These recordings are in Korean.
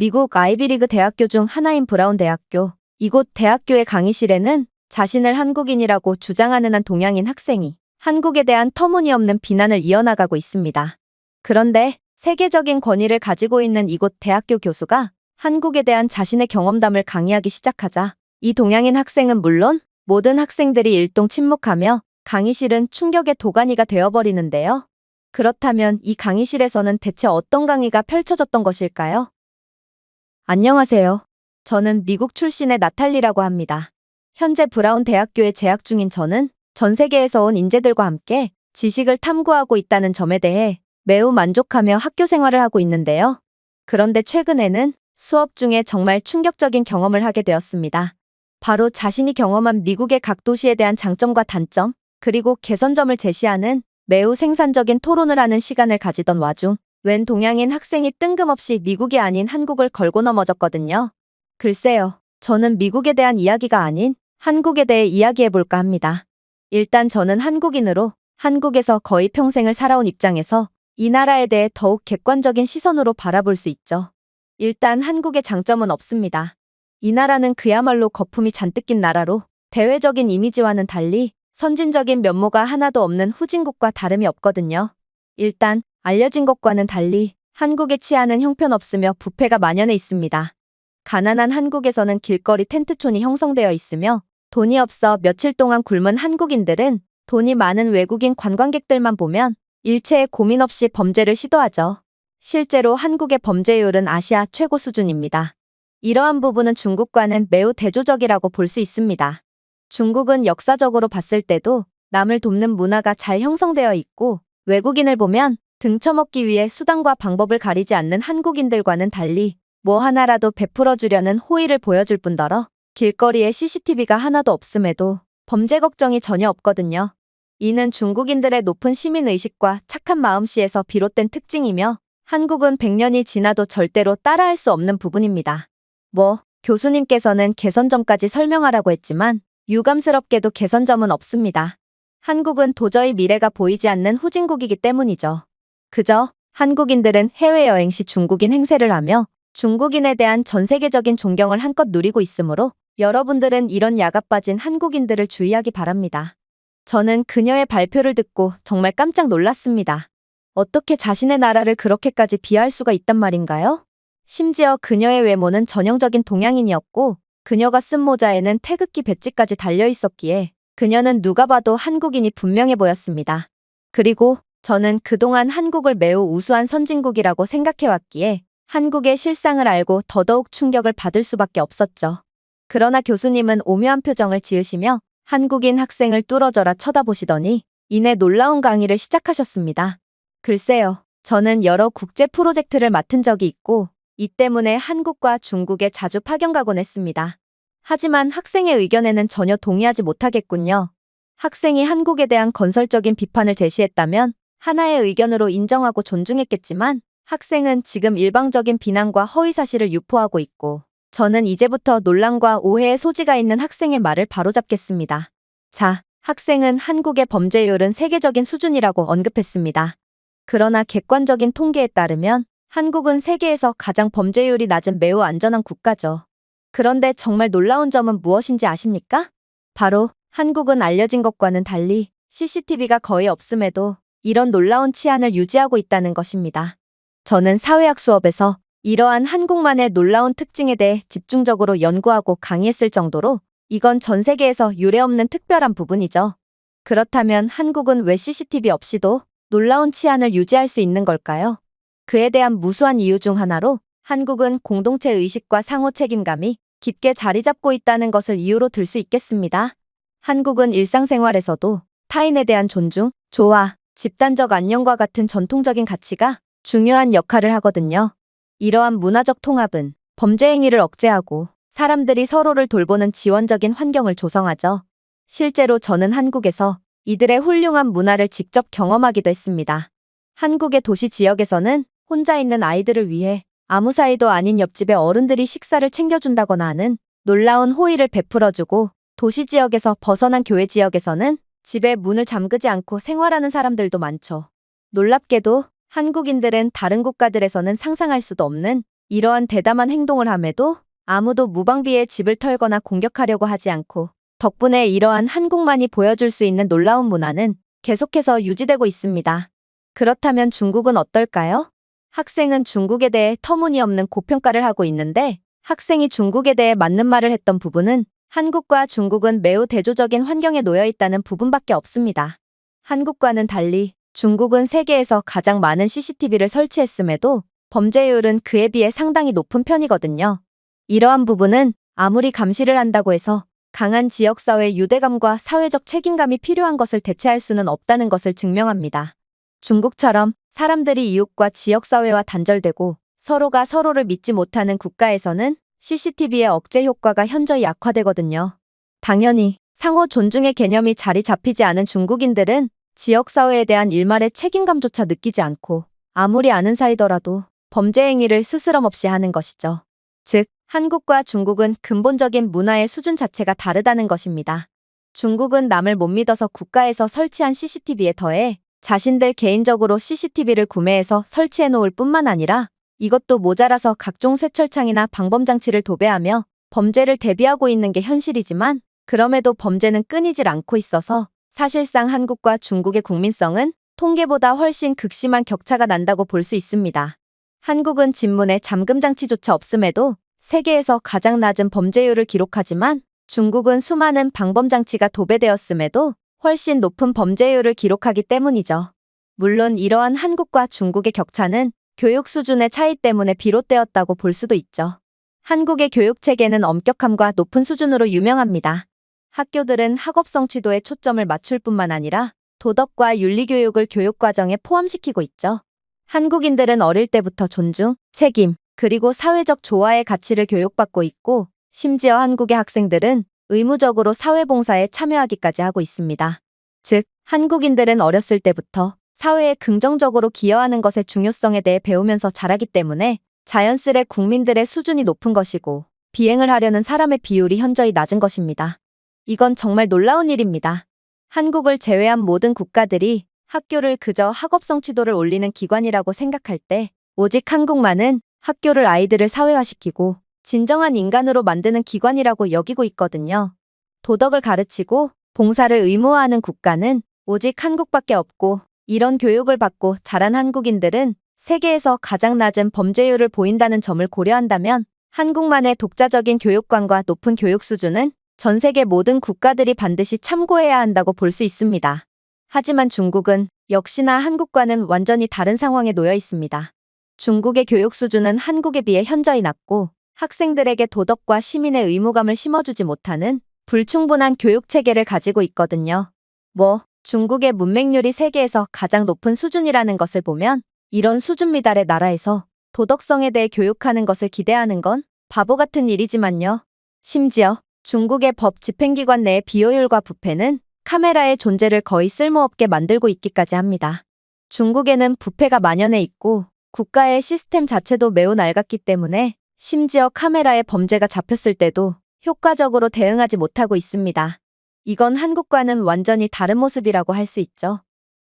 미국 아이비리그 대학교 중 하나인 브라운 대학교. 이곳 대학교의 강의실에는 자신을 한국인이라고 주장하는 한 동양인 학생이 한국에 대한 터무니없는 비난을 이어나가고 있습니다. 그런데 세계적인 권위를 가지고 있는 이곳 대학교 교수가 한국에 대한 자신의 경험담을 강의하기 시작하자 이 동양인 학생은 물론 모든 학생들이 일동 침묵하며 강의실은 충격의 도가니가 되어버리는데요. 그렇다면 이 강의실에서는 대체 어떤 강의가 펼쳐졌던 것일까요? 안녕하세요. 저는 미국 출신의 나탈리라고 합니다. 현재 브라운 대학교에 재학 중인 저는 전 세계에서 온 인재들과 함께 지식을 탐구하고 있다는 점에 대해 매우 만족하며 학교 생활을 하고 있는데요. 그런데 최근에는 수업 중에 정말 충격적인 경험을 하게 되었습니다. 바로 자신이 경험한 미국의 각 도시에 대한 장점과 단점, 그리고 개선점을 제시하는 매우 생산적인 토론을 하는 시간을 가지던 와중 웬 동양인 학생이 뜬금없이 미국이 아닌 한국을 걸고 넘어졌거든요. 글쎄요, 저는 미국에 대한 이야기가 아닌 한국에 대해 이야기해볼까 합니다. 일단 저는 한국인으로 한국에서 거의 평생을 살아온 입장에서 이 나라에 대해 더욱 객관적인 시선으로 바라볼 수 있죠. 일단 한국의 장점은 없습니다. 이 나라는 그야말로 거품이 잔뜩 낀 나라로 대외적인 이미지와는 달리 선진적인 면모가 하나도 없는 후진국과 다름이 없거든요. 일단 알려진 것과는 달리 한국에 치안은 형편없으며 부패가 만연해 있습니다. 가난한 한국에서는 길거리 텐트촌이 형성되어 있으며 돈이 없어 며칠 동안 굶은 한국인들은 돈이 많은 외국인 관광객들만 보면 일체의 고민 없이 범죄를 시도하죠. 실제로 한국의 범죄율은 아시아 최고 수준입니다. 이러한 부분은 중국과는 매우 대조적이라고 볼 수 있습니다. 중국은 역사적으로 봤을 때도 남을 돕는 문화가 잘 형성되어 있고 외국인을 보면 등쳐먹기 위해 수단과 방법을 가리지 않는 한국인들과는 달리 뭐 하나라도 베풀어 주려는 호의를 보여줄 뿐더러 길거리에 CCTV가 하나도 없음에도 범죄 걱정이 전혀 없거든요. 이는 중국인들의 높은 시민의식과 착한 마음씨에서 비롯된 특징이며 한국은 100년이 지나도 절대로 따라할 수 없는 부분입니다. 교수님께서는 개선점까지 설명하라고 했지만 유감스럽게도 개선점은 없습니다. 한국은 도저히 미래가 보이지 않는 후진국이기 때문이죠. 그저 한국인들은 해외여행 시 중국인 행세를 하며 중국인에 대한 전 세계적인 존경을 한껏 누리고 있으므로 여러분들은 이런 야가 빠진 한국인들을 주의하기 바랍니다. 저는 그녀의 발표를 듣고 정말 깜짝 놀랐습니다. 어떻게 자신의 나라를 그렇게까지 비하할 수가 있단 말인가요? 심지어 그녀의 외모는 전형적인 동양인이었고 그녀가 쓴 모자에는 태극기 배지까지 달려 있었기에 그녀는 누가 봐도 한국인이 분명해 보였습니다. 그리고 저는 그동안 한국을 매우 우수한 선진국이라고 생각해왔기에 한국의 실상을 알고 더더욱 충격을 받을 수밖에 없었죠. 그러나 교수님은 오묘한 표정을 지으시며 한국인 학생을 뚫어져라 쳐다보시더니 이내 놀라운 강의를 시작하셨습니다. 글쎄요, 저는 여러 국제 프로젝트를 맡은 적이 있고 이 때문에 한국과 중국에 자주 파견 가곤 했습니다. 하지만 학생의 의견에는 전혀 동의하지 못하겠군요. 학생이 한국에 대한 건설적인 비판을 제시했다면 하나의 의견으로 인정하고 존중했겠지만 학생은 지금 일방적인 비난과 허위사실을 유포하고 있고 저는 이제부터 논란과 오해의 소지가 있는 학생의 말을 바로잡겠습니다. 자, 학생은 한국의 범죄율은 세계적인 수준이라고 언급했습니다. 그러나 객관적인 통계에 따르면 한국은 세계에서 가장 범죄율이 낮은 매우 안전한 국가죠. 그런데 정말 놀라운 점은 무엇인지 아십니까? 바로 한국은 알려진 것과는 달리 CCTV가 거의 없음에도 이런 놀라운 치안을 유지하고 있다는 것입니다. 저는 사회학 수업에서 이러한 한국만의 놀라운 특징에 대해 집중적으로 연구하고 강의했을 정도로 이건 전 세계에서 유례없는 특별한 부분이죠. 그렇다면 한국은 왜 CCTV 없이도 놀라운 치안을 유지할 수 있는 걸까요? 그에 대한 무수한 이유 중 하나로 한국은 공동체 의식과 상호 책임감이 깊게 자리 잡고 있다는 것을 이유로 들 수 있겠습니다. 한국은 일상생활에서도 타인에 대한 존중, 조화, 집단적 안녕과 같은 전통적인 가치가 중요한 역할을 하거든요. 이러한 문화적 통합은 범죄 행위를 억제하고 사람들이 서로를 돌보는 지원적인 환경을 조성하죠. 실제로 저는 한국에서 이들의 훌륭한 문화를 직접 경험하기도 했습니다. 한국의 도시 지역에서는 혼자 있는 아이들을 위해 아무 사이도 아닌 옆집의 어른들이 식사를 챙겨준다거나 하는 놀라운 호의를 베풀어주고 도시 지역에서 벗어난 교외 지역에서는 집에 문을 잠그지 않고 생활하는 사람들도 많죠. 놀랍게도 한국인들은 다른 국가들에서는 상상할 수도 없는 이러한 대담한 행동을 함에도 아무도 무방비에 집을 털거나 공격하려고 하지 않고 덕분에 이러한 한국만이 보여줄 수 있는 놀라운 문화는 계속해서 유지되고 있습니다. 그렇다면 중국은 어떨까요? 학생은 중국에 대해 터무니없는 고평가를 하고 있는데 학생이 중국에 대해 맞는 말을 했던 부분은 한국과 중국은 매우 대조적인 환경에 놓여 있다는 부분밖에 없습니다. 한국과는 달리 중국은 세계에서 가장 많은 CCTV를 설치했음에도 범죄율은 그에 비해 상당히 높은 편이거든요. 이러한 부분은 아무리 감시를 한다고 해서 강한 지역사회 유대감과 사회적 책임감이 필요한 것을 대체할 수는 없다는 것을 증명합니다. 중국처럼 사람들이 이웃과 지역사회와 단절되고 서로가 서로를 믿지 못하는 국가에서는 CCTV의 억제 효과가 현저히 약화되거든요. 당연히 상호 존중의 개념이 자리 잡히지 않은 중국인들은 지역사회에 대한 일말의 책임감조차 느끼지 않고 아무리 아는 사이더라도 범죄 행위를 스스럼없이 하는 것이죠. 즉, 한국과 중국은 근본적인 문화의 수준 자체가 다르다는 것입니다. 중국은 남을 못 믿어서 국가에서 설치한 CCTV에 더해 자신들 개인적으로 CCTV를 구매해서 설치해 놓을 뿐만 아니라 이것도 모자라서 각종 쇠철창이나 방범장치를 도배하며 범죄를 대비하고 있는 게 현실이지만 그럼에도 범죄는 끊이질 않고 있어서 사실상 한국과 중국의 국민성은 통계보다 훨씬 극심한 격차가 난다고 볼 수 있습니다. 한국은 진문에 잠금장치조차 없음에도 세계에서 가장 낮은 범죄율을 기록하지만 중국은 수많은 방범장치가 도배되었음에도 훨씬 높은 범죄율을 기록하기 때문이죠. 물론 이러한 한국과 중국의 격차는 교육 수준의 차이 때문에 비롯되었다고 볼 수도 있죠. 한국의 교육체계는 엄격함과 높은 수준으로 유명합니다. 학교들은 학업 성취도에 초점을 맞출 뿐만 아니라 도덕과 윤리교육을 교육과정에 포함시키고 있죠. 한국인들은 어릴 때부터 존중, 책임, 그리고 사회적 조화의 가치를 교육받고 있고 심지어 한국의 학생들은 의무적으로 사회봉사에 참여하기까지 하고 있습니다. 즉, 한국인들은 어렸을 때부터 사회에 긍정적으로 기여하는 것의 중요성에 대해 배우면서 자라기 때문에 자연스레 국민들의 수준이 높은 것이고 비행을 하려는 사람의 비율이 현저히 낮은 것입니다. 이건 정말 놀라운 일입니다. 한국을 제외한 모든 국가들이 학교를 그저 학업 성취도를 올리는 기관이라고 생각할 때 오직 한국만은 학교를 아이들을 사회화시키고 진정한 인간으로 만드는 기관이라고 여기고 있거든요. 도덕을 가르치고 봉사를 의무화하는 국가는 오직 한국밖에 없고 이런 교육을 받고 자란 한국인들은 세계에서 가장 낮은 범죄율을 보인다는 점을 고려한다면 한국만의 독자적인 교육관과 높은 교육 수준은 전 세계 모든 국가들이 반드시 참고해야 한다고 볼 수 있습니다. 하지만 중국은 역시나 한국과는 완전히 다른 상황에 놓여 있습니다. 중국의 교육 수준은 한국에 비해 현저히 낮고 학생들에게 도덕과 시민의 의무감을 심어주지 못하는 불충분한 교육 체계를 가지고 있거든요. 중국의 문맹률이 세계에서 가장 높은 수준이라는 것을 보면 이런 수준 미달의 나라에서 도덕성에 대해 교육하는 것을 기대하는 건 바보 같은 일이지만요. 심지어 중국의 법 집행기관 내의 비효율과 부패는 카메라의 존재를 거의 쓸모없게 만들고 있기까지 합니다. 중국에는 부패가 만연해 있고 국가의 시스템 자체도 매우 낡았기 때문에 심지어 카메라에 범죄가 잡혔을 때도 효과적으로 대응하지 못하고 있습니다. 이건 한국과는 완전히 다른 모습이라고 할 수 있죠.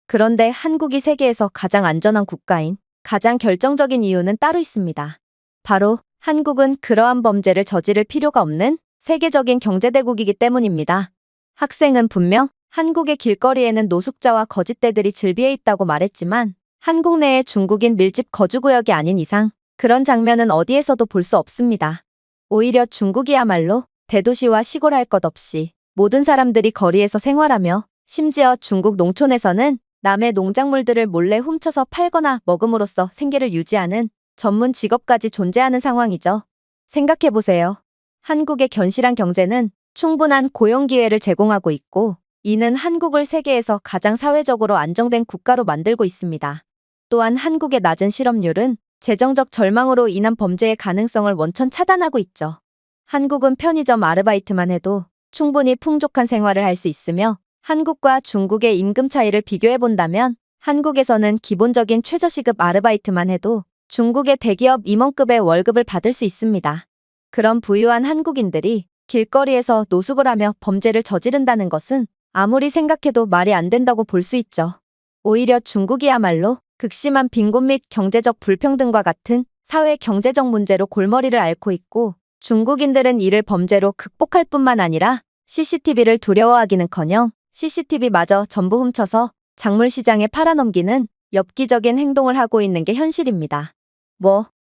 그런데 한국이 세계에서 가장 안전한 국가인 가장 결정적인 이유는 따로 있습니다. 바로 한국은 그러한 범죄를 저지를 필요가 없는 세계적인 경제대국이기 때문입니다. 학생은 분명 한국의 길거리에는 노숙자와 거짓대들이 즐비해 있다고 말했지만 한국 내에 중국인 밀집 거주구역이 아닌 이상 그런 장면은 어디에서도 볼 수 없습니다. 오히려 중국이야말로 대도시와 시골 할 것 없이 모든 사람들이 거리에서 생활하며 심지어 중국 농촌에서는 남의 농작물들을 몰래 훔쳐서 팔거나 먹음으로써 생계를 유지하는 전문 직업까지 존재하는 상황이죠. 생각해보세요. 한국의 견실한 경제는 충분한 고용 기회를 제공하고 있고 이는 한국을 세계에서 가장 사회적으로 안정된 국가로 만들고 있습니다. 또한 한국의 낮은 실업률은 재정적 절망으로 인한 범죄의 가능성을 원천 차단하고 있죠. 한국은 편의점 아르바이트만 해도 충분히 풍족한 생활을 할 수 있으며 한국과 중국의 임금 차이를 비교해본다면 한국에서는 기본적인 최저시급 아르바이트만 해도 중국의 대기업 임원급의 월급을 받을 수 있습니다. 그런 부유한 한국인들이 길거리에서 노숙을 하며 범죄를 저지른다는 것은 아무리 생각해도 말이 안 된다고 볼 수 있죠. 오히려 중국이야말로 극심한 빈곤 및 경제적 불평등과 같은 사회 경제적 문제로 골머리를 앓고 있고, 중국인들은 이를 범죄로 극복할 뿐만 아니라 CCTV를 두려워하기는커녕 CCTV마저 전부 훔쳐서 작물시장에 팔아넘기는 엽기적인 행동을 하고 있는 게 현실입니다.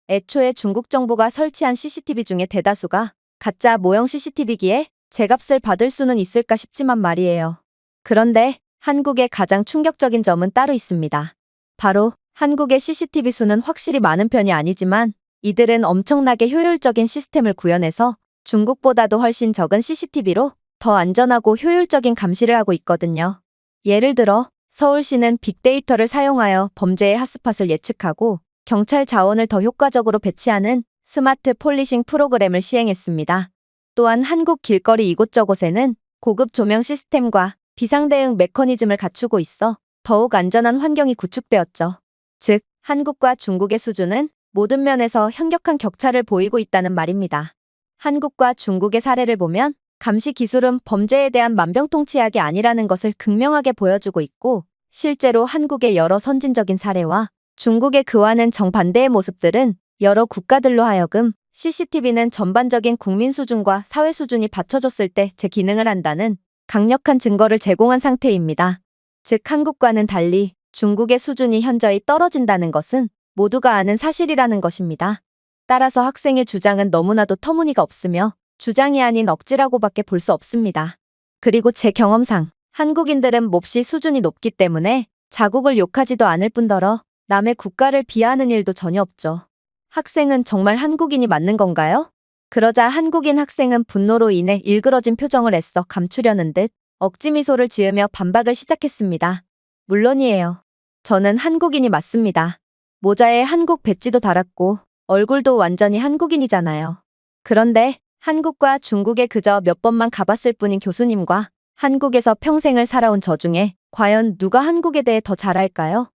애초에 중국 정부가 설치한 CCTV 중에 대다수가 가짜 모형 CCTV기에 제값을 받을 수는 있을까 싶지만 말이에요. 그런데 한국의 가장 충격적인 점은 따로 있습니다. 바로 한국의 CCTV 수는 확실히 많은 편이 아니지만 이들은 엄청나게 효율적인 시스템을 구현해서 중국보다도 훨씬 적은 CCTV로 더 안전하고 효율적인 감시를 하고 있거든요. 예를 들어 서울시는 빅데이터를 사용하여 범죄의 핫스팟을 예측하고 경찰 자원을 더 효과적으로 배치하는 스마트 폴리싱 프로그램을 시행했습니다. 또한 한국 길거리 이곳저곳에는 고급 조명 시스템과 비상대응 메커니즘을 갖추고 있어 더욱 안전한 환경이 구축되었죠. 즉, 한국과 중국의 수준은 모든 면에서 현격한 격차를 보이고 있다는 말입니다. 한국과 중국의 사례를 보면 감시 기술은 범죄에 대한 만병통치약이 아니라는 것을 극명하게 보여주고 있고, 실제로 한국의 여러 선진적인 사례와 중국의 그와는 정반대의 모습들은 여러 국가들로 하여금 CCTV는 전반적인 국민 수준과 사회 수준이 받쳐줬을 때 제 기능을 한다는 강력한 증거를 제공한 상태입니다. 즉, 한국과는 달리 중국의 수준이 현저히 떨어진다는 것은 모두가 아는 사실이라는 것입니다. 따라서 학생의 주장은 너무나도 터무니가 없으며 주장이 아닌 억지라고밖에 볼 수 없습니다. 그리고 제 경험상 한국인들은 몹시 수준이 높기 때문에 자국을 욕하지도 않을 뿐더러 남의 국가를 비하하는 일도 전혀 없죠. 학생은 정말 한국인이 맞는 건가요? 그러자 한국인 학생은 분노로 인해 일그러진 표정을 애써 감추려는 듯 억지 미소를 지으며 반박을 시작했습니다. 물론이에요. 저는 한국인이 맞습니다. 모자에 한국 배지도 달았고 얼굴도 완전히 한국인이잖아요. 그런데 한국과 중국에 그저 몇 번만 가봤을 뿐인 교수님과 한국에서 평생을 살아온 저 중에 과연 누가 한국에 대해 더 잘 알까요?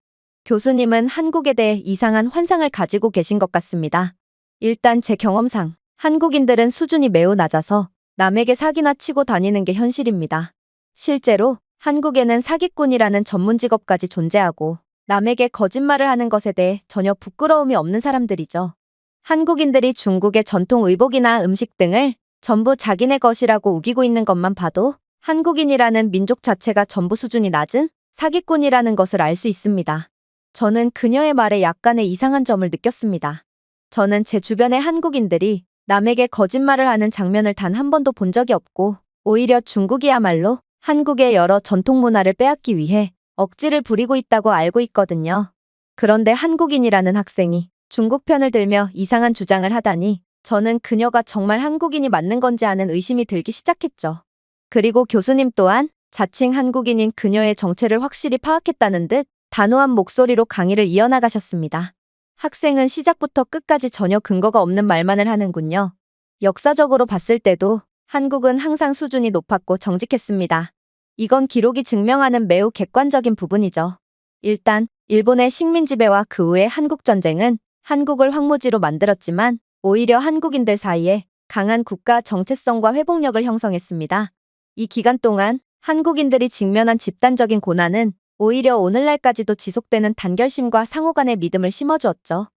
교수님은 한국에 대해 이상한 환상을 가지고 계신 것 같습니다. 일단 제 경험상 한국인들은 수준이 매우 낮아서 남에게 사기나 치고 다니는 게 현실입니다. 실제로 한국에는 사기꾼이라는 전문 직업까지 존재하고 남에게 거짓말을 하는 것에 대해 전혀 부끄러움이 없는 사람들이죠. 한국인들이 중국의 전통 의복이나 음식 등을 전부 자기네 것이라고 우기고 있는 것만 봐도 한국인이라는 민족 자체가 전부 수준이 낮은 사기꾼이라는 것을 알 수 있습니다. 저는 그녀의 말에 약간의 이상한 점을 느꼈습니다. 저는 제 주변의 한국인들이 남에게 거짓말을 하는 장면을 단 한 번도 본 적이 없고, 오히려 중국이야말로 한국의 여러 전통 문화를 빼앗기 위해 억지를 부리고 있다고 알고 있거든요. 그런데 한국인이라는 학생이 중국 편을 들며 이상한 주장을 하다니 저는 그녀가 정말 한국인이 맞는 건지 하는 의심이 들기 시작했죠. 그리고 교수님 또한 자칭 한국인인 그녀의 정체를 확실히 파악했다는 듯 단호한 목소리로 강의를 이어나가셨습니다. 학생은 시작부터 끝까지 전혀 근거가 없는 말만을 하는군요. 역사적으로 봤을 때도 한국은 항상 수준이 높았고 정직했습니다. 이건 기록이 증명하는 매우 객관적인 부분이죠. 일단 일본의 식민 지배와 그 후의 한국 전쟁은 한국을 황무지로 만들었지만 오히려 한국인들 사이에 강한 국가 정체성과 회복력을 형성했습니다. 이 기간 동안 한국인들이 직면한 집단적인 고난은 오히려 오늘날까지도 지속되는 단결심과 상호 간의 믿음을 심어주었죠.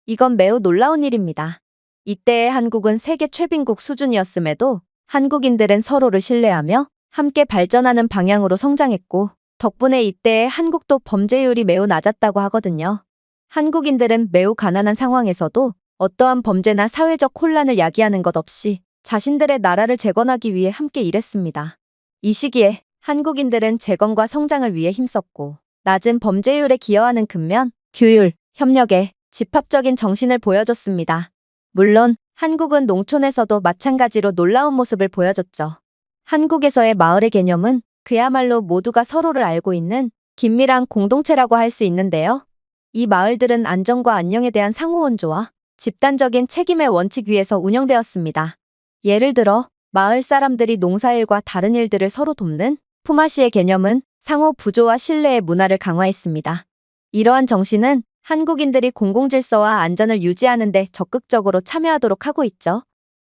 이건 매우 놀라운 일입니다. 이때의 한국은 세계 최빈국 수준이었음에도 한국인들은 서로를 신뢰하며 함께 발전하는 방향으로 성장했고, 덕분에 이때의 한국도 범죄율이 매우 낮았다고 하거든요. 한국인들은 매우 가난한 상황에서도 어떠한 범죄나 사회적 혼란을 야기하는 것 없이 자신들의 나라를 재건하기 위해 함께 일했습니다. 이 시기에 한국인들은 재건과 성장을 위해 힘썼고, 낮은 범죄율에 기여하는 근면, 규율, 협력에 집합적인 정신을 보여줬습니다. 물론 한국은 농촌에서도 마찬가지로 놀라운 모습을 보여줬죠. 한국에서의 마을의 개념은 그야말로 모두가 서로를 알고 있는 긴밀한 공동체라고 할 수 있는데요. 이 마을들은 안정과 안녕에 대한 상호 원조와 집단적인 책임의 원칙 위에서 운영되었습니다. 예를 들어 마을 사람들이 농사일과 다른 일들을 서로 돕는 품앗이의 개념은 상호 부조와 신뢰의 문화를 강화했습니다. 이러한 정신은 한국인들이 공공질서와 안전을 유지하는 데 적극적으로 참여하도록 하고 있죠.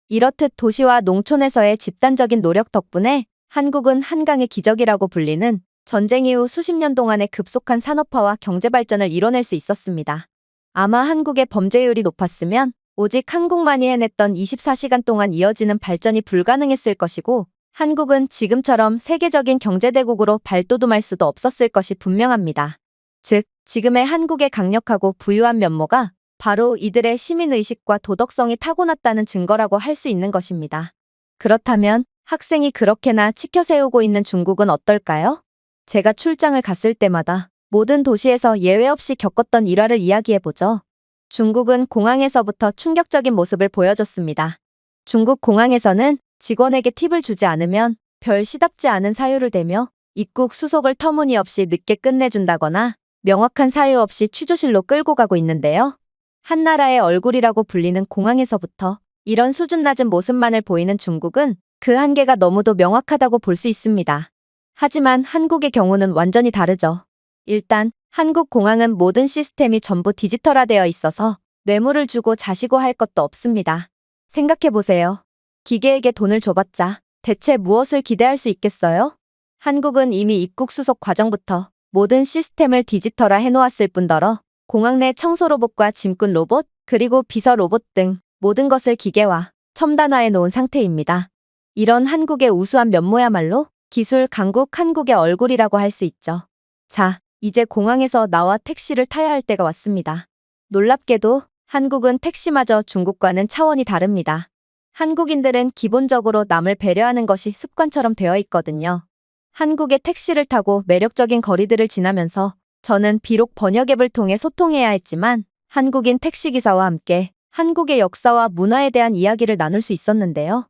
이렇듯 도시와 농촌에서의 집단적인 노력 덕분에 한국은 한강의 기적이라고 불리는 전쟁 이후 수십 년 동안의 급속한 산업화와 경제 발전을 이뤄낼 수 있었습니다. 아마 한국의 범죄율이 높았으면 오직 한국만이 해냈던 24시간 동안 이어지는 발전이 불가능했을 것이고 한국은 지금처럼 세계적인 경제대국으로 발돋움할 수도 없었을 것이 분명합니다. 즉, 지금의 한국의 강력하고 부유한 면모가 바로 이들의 시민의식과 도덕성이 타고났다는 증거라고 할 수 있는 것입니다. 그렇다면 학생이 그렇게나 치켜세우고 있는 중국은 어떨까요? 제가 출장을 갔을 때마다 모든 도시에서 예외 없이 겪었던 일화를 이야기해보죠. 중국은 공항에서부터 충격적인 모습을 보여줬습니다. 중국 공항에서는 직원에게 팁을 주지 않으면 별 시답지 않은 사유를 대며 입국 수속을 터무니없이 늦게 끝내준다거나 명확한 사유 없이 취조실로 끌고 가고 있는데요. 한나라의 얼굴이라고 불리는 공항에서부터 이런 수준 낮은 모습만을 보이는 중국은 그 한계가 너무도 명확하다고 볼 수 있습니다. 하지만 한국의 경우는 완전히 다르죠. 일단 한국 공항은 모든 시스템이 전부 디지털화되어 있어서 뇌물을 주고 자시고 할 것도 없습니다. 생각해보세요. 기계에게 돈을 줘봤자 대체 무엇을 기대할 수 있겠어요? 한국은 이미 입국 수속 과정부터 모든 시스템을 디지털화 해놓았을 뿐더러 공항 내 청소 로봇과 짐꾼 로봇, 그리고 비서 로봇 등 모든 것을 기계화, 첨단화해 놓은 상태입니다. 이런 한국의 우수한 면모야말로 기술 강국 한국의 얼굴이라고 할 수 있죠. 자, 이제 공항에서 나와 택시를 타야 할 때가 왔습니다. 놀랍게도 한국은 택시마저 중국과는 차원이 다릅니다. 한국인들은 기본적으로 남을 배려하는 것이 습관처럼 되어 있거든요. 한국의 택시를 타고 매력적인 거리들을 지나면서 저는 비록 번역 앱을 통해 소통해야 했지만 한국인 택시기사와 함께 한국의 역사와 문화에 대한 이야기를 나눌 수 있었는데요.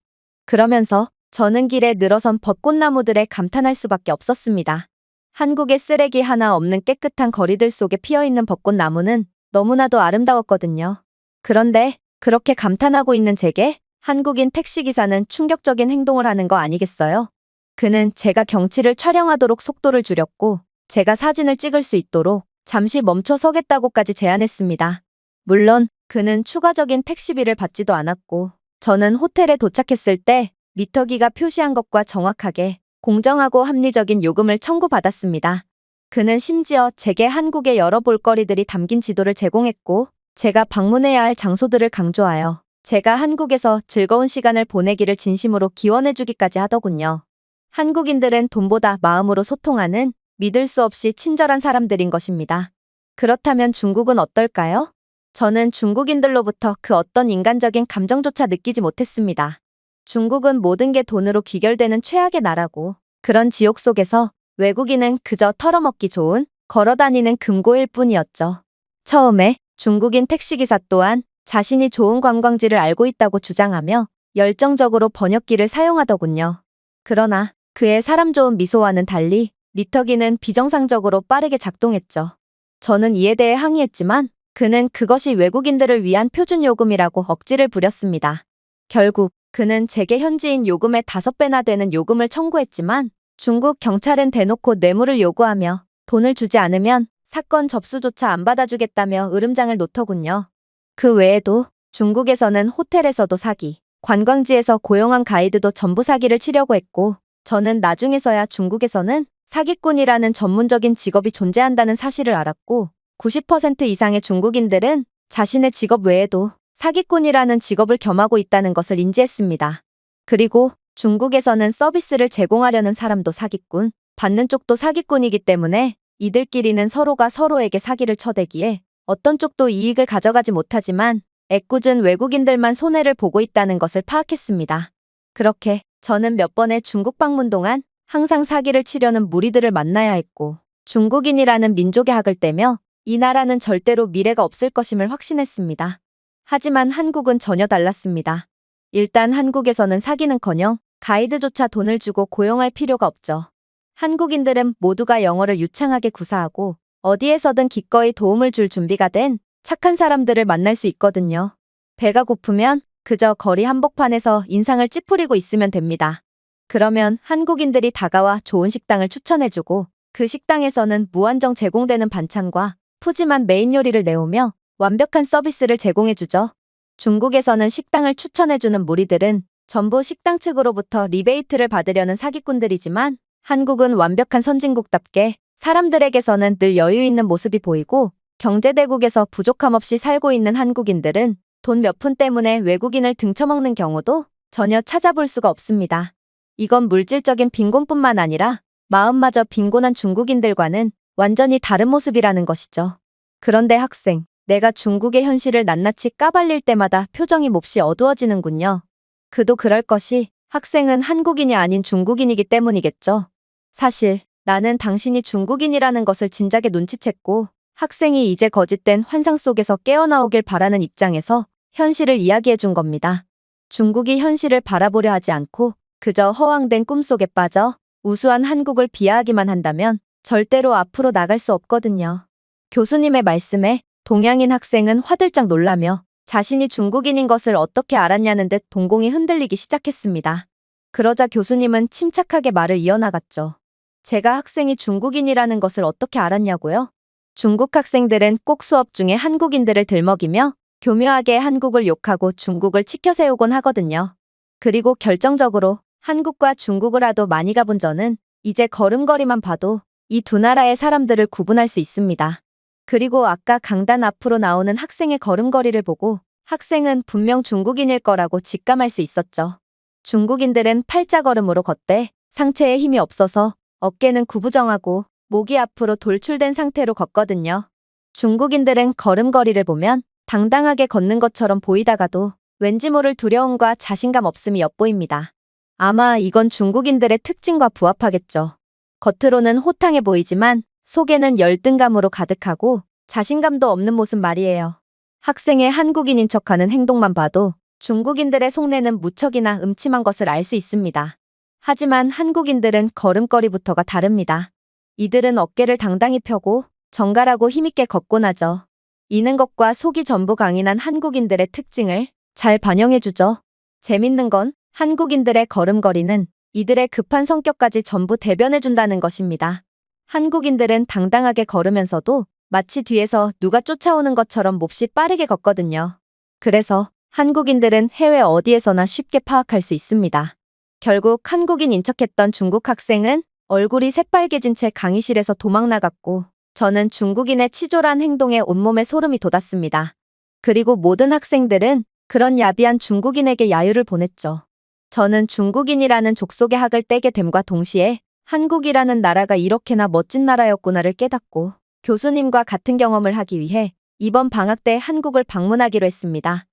그러면서 저는 길에 늘어선 벚꽃나무들에 감탄할 수밖에 없었습니다. 한국의 쓰레기 하나 없는 깨끗한 거리들 속에 피어있는 벚꽃나무는 너무나도 아름다웠거든요. 그런데 그렇게 감탄하고 있는 제게 한국인 택시기사는 충격적인 행동을 하는 거 아니겠어요? 그는 제가 경치를 촬영하도록 속도를 줄였고 제가 사진을 찍을 수 있도록 잠시 멈춰 서겠다고까지 제안했습니다. 물론 그는 추가적인 택시비를 받지도 않았고 저는 호텔에 도착했을 때 미터기가 표시한 것과 정확하게 공정하고 합리적인 요금을 청구받았습니다. 그는 심지어 제게 한국의 여러 볼거리들이 담긴 지도를 제공했고 제가 방문해야 할 장소들을 강조하여 제가 한국에서 즐거운 시간을 보내기를 진심으로 기원해주기까지 하더군요. 한국인들은 돈보다 마음으로 소통하는 믿을 수 없이 친절한 사람들인 것입니다. 그렇다면 중국은 어떨까요? 저는 중국인들로부터 그 어떤 인간적인 감정조차 느끼지 못했습니다. 중국은 모든 게 돈으로 귀결되는 최악의 나라고 그런 지옥 속에서 외국인은 그저 털어먹기 좋은 걸어다니는 금고일 뿐이었죠. 처음에 중국인 택시기사 또한 자신이 좋은 관광지를 알고 있다고 주장하며 열정적으로 번역기를 사용하더군요. 그러나 그의 사람 좋은 미소와는 달리 미터기는 비정상적으로 빠르게 작동했죠. 저는 이에 대해 항의했지만 그는 그것이 외국인들을 위한 표준 요금이라고 억지를 부렸습니다. 결국 그는 제게 현지인 요금의 5배나 되는 요금을 청구했지만 중국 경찰은 대놓고 뇌물을 요구하며 돈을 주지 않으면 사건 접수조차 안 받아주겠다며 으름장을 놓더군요. 그 외에도 중국에서는 호텔에서도 사기, 관광지에서 고용한 가이드도 전부 사기를 치려고 했고 저는 나중에서야 중국에서는 사기꾼이라는 전문적인 직업이 존재한다는 사실을 알았고 90% 이상의 중국인들은 자신의 직업 외에도 사기꾼이라는 직업을 겸하고 있다는 것을 인지했습니다. 그리고 중국에서는 서비스를 제공하려는 사람도 사기꾼, 받는 쪽도 사기꾼이기 때문에 이들끼리는 서로가 서로에게 사기를 쳐대기에 어떤 쪽도 이익을 가져가지 못하지만 애꿎은 외국인들만 손해를 보고 있다는 것을 파악했습니다. 그렇게 저는 몇 번의 중국 방문 동안 항상 사기를 치려는 무리들을 만나야 했고 중국인이라는 민족의 학을 떼며 이 나라는 절대로 미래가 없을 것임을 확신했습니다. 하지만 한국은 전혀 달랐습니다. 일단 한국에서는 사기는커녕 가이드조차 돈을 주고 고용할 필요가 없죠. 한국인들은 모두가 영어를 유창하게 구사하고 어디에서든 기꺼이 도움을 줄 준비가 된 착한 사람들을 만날 수 있거든요. 배가 고프면 그저 거리 한복판에서 인상을 찌푸리고 있으면 됩니다. 그러면 한국인들이 다가와 좋은 식당을 추천해주고 그 식당에서는 무한정 제공되는 반찬과 푸짐한 메인 요리를 내오며 완벽한 서비스를 제공해주죠. 중국에서는 식당을 추천해주는 무리들은 전부 식당 측으로부터 리베이트를 받으려는 사기꾼들이지만 한국은 완벽한 선진국답게 사람들에게서는 늘 여유 있는 모습이 보이고 경제대국에서 부족함 없이 살고 있는 한국인들은 돈 몇 푼 때문에 외국인을 등쳐먹는 경우도 전혀 찾아볼 수가 없습니다. 이건 물질적인 빈곤뿐만 아니라 마음마저 빈곤한 중국인들과는 완전히 다른 모습이라는 것이죠. 그런데 학생, 내가 중국의 현실을 낱낱이 까발릴 때마다 표정이 몹시 어두워지는군요. 그도 그럴 것이 학생은 한국인이 아닌 중국인이기 때문이겠죠. 사실 나는 당신이 중국인이라는 것을 진작에 눈치챘고 학생이 이제 거짓된 환상 속에서 깨어나오길 바라는 입장에서 현실을 이야기해 준 겁니다. 중국이 현실을 바라보려 하지 않고 그저 허황된 꿈속에 빠져 우수한 한국을 비하하기만 한다면 절대로 앞으로 나갈 수 없거든요. 교수님의 말씀에 동양인 학생은 화들짝 놀라며 자신이 중국인인 것을 어떻게 알았냐는 듯 동공이 흔들리기 시작했습니다. 그러자 교수님은 침착하게 말을 이어나갔죠. 제가 학생이 중국인이라는 것을 어떻게 알았냐고요? 중국 학생들은 꼭 수업 중에 한국인들을 들먹이며 교묘하게 한국을 욕하고 중국을 치켜세우곤 하거든요. 그리고 결정적으로 한국과 중국을 하도 많이 가본 저는 이제 걸음걸이만 봐도 이 두 나라의 사람들을 구분할 수 있습니다. 그리고 아까 강단 앞으로 나오는 학생의 걸음걸이를 보고 학생은 분명 중국인일 거라고 직감할 수 있었죠. 중국인들은 팔자걸음으로 걷되 상체에 힘이 없어서 어깨는 구부정하고 목이 앞으로 돌출된 상태로 걷거든요. 중국인들은 걸음걸이를 보면 당당하게 걷는 것처럼 보이다가도 왠지 모를 두려움과 자신감 없음이 엿보입니다. 아마 이건 중국인들의 특징과 부합하겠죠. 겉으로는 호탕해 보이지만 속에는 열등감으로 가득하고 자신감도 없는 모습 말이에요. 학생의 한국인인 척하는 행동만 봐도 중국인들의 속내는 무척이나 음침한 것을 알 수 있습니다. 하지만 한국인들은 걸음걸이부터가 다릅니다. 이들은 어깨를 당당히 펴고 정갈하고 힘있게 걷곤 하죠. 이는 것과 속이 전부 강인한 한국인들의 특징을 잘 반영해주죠. 재밌는 건 한국인들의 걸음걸이는 이들의 급한 성격까지 전부 대변해준다는 것입니다. 한국인들은 당당하게 걸으면서도 마치 뒤에서 누가 쫓아오는 것처럼 몹시 빠르게 걷거든요. 그래서 한국인들은 해외 어디에서나 쉽게 파악할 수 있습니다. 결국 한국인인 척했던 중국 학생은 얼굴이 새빨개진 채 강의실에서 도망 나갔고 저는 중국인의 치졸한 행동에 온몸에 소름이 돋았습니다. 그리고 모든 학생들은 그런 야비한 중국인에게 야유를 보냈죠. 저는 중국인이라는 족속의 학을 떼게 됨과 동시에 한국이라는 나라가 이렇게나 멋진 나라였구나를 깨닫고 교수님과 같은 경험을 하기 위해 이번 방학 때 한국을 방문하기로 했습니다.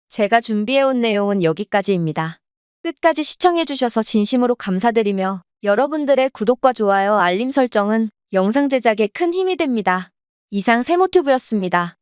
제가 준비해온 내용은 여기까지입니다. 끝까지 시청해주셔서 진심으로 감사드리며 여러분들의 구독과 좋아요, 알림 설정은 영상 제작에 큰 힘이 됩니다. 이상 세모튜브였습니다.